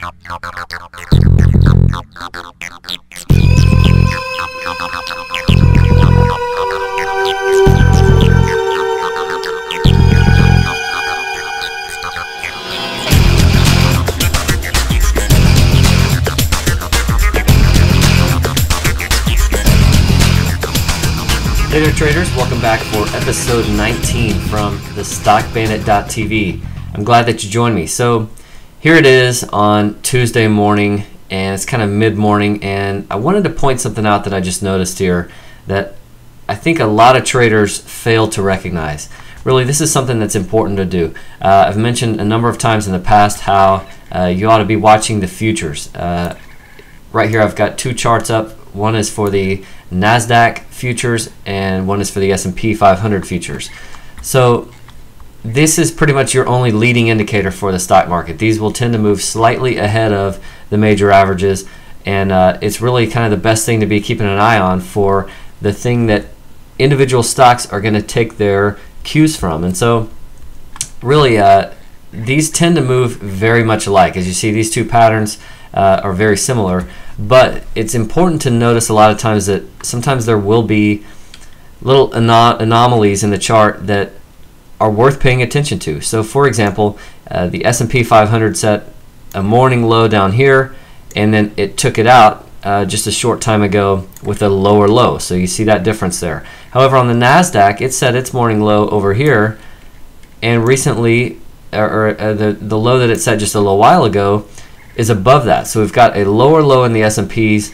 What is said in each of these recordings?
Hey there traders, welcome back for episode 19 from the StockBandit.tv. I'm glad that you joined me. So here it is on Tuesday morning, and it's kind of mid-morning, and I wanted to point something out that I just noticed here that I think a lot of traders fail to recognize. Really, this is something that's important to do. I've mentioned a number of times in the past how you ought to be watching the futures. Right here I've got two charts up. One is for the NASDAQ futures and one is for the S&P 500 futures. So this is pretty much your only leading indicator for the stock market. These will tend to move slightly ahead of the major averages, and it's really kind of the best thing to be keeping an eye on for the thing that individual stocks are going to take their cues from. And so really these tend to move very much alike. As you see, these two patterns are very similar, but it's important to notice a lot of times that sometimes there will be little anomalies in the chart that are worth paying attention to. So for example, the S&P 500 set a morning low down here, and then it took it out just a short time ago with a lower low. So you see that difference there. However, on the NASDAQ, it set its morning low over here, and recently, the low that it set just a little while ago is above that. So we've got a lower low in the S&Ps,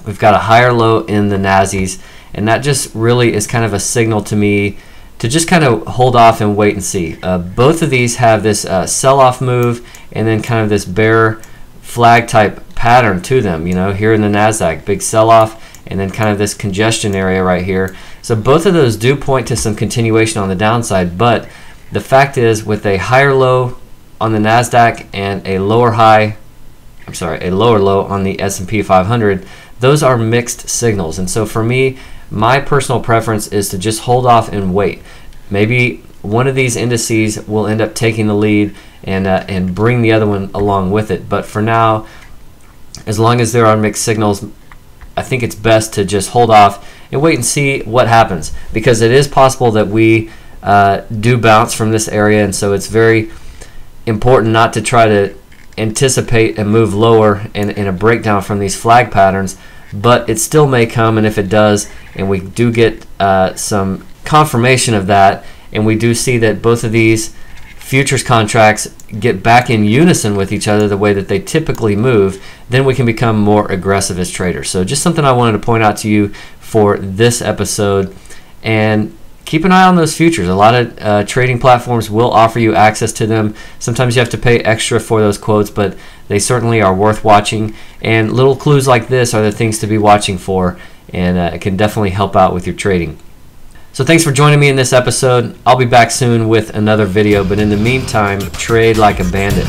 we've got a higher low in the NASIs, and that just really is kind of a signal to me to just kind of hold off and wait and see. Both of these have this sell-off move and then kind of this bear flag type pattern to them. You know, here in the NASDAQ, big sell-off and then kind of this congestion area right here. So both of those do point to some continuation on the downside, but the fact is, with a higher low on the NASDAQ and a lower low on the S&P 500, those are mixed signals. And so for me, my personal preference is to just hold off and wait. Maybe one of these indices will end up taking the lead and bring the other one along with it. But for now, as long as there are mixed signals, I think it's best to just hold off and wait and see what happens, because it is possible that we do bounce from this area, and so it's very important not to try to anticipate and move lower in a breakdown from these flag patterns, but it still may come, and if it does and we do get some confirmation of that, and we do see that both of these futures contracts get back in unison with each other the way that they typically move, then we can become more aggressive as traders. So just something I wanted to point out to you for this episode. And keep an eye on those futures. A lot of trading platforms will offer you access to them. Sometimes you have to pay extra for those quotes, but they certainly are worth watching. And little clues like this are the things to be watching for, and it can definitely help out with your trading. So thanks for joining me in this episode. I'll be back soon with another video, but in the meantime, trade like a bandit.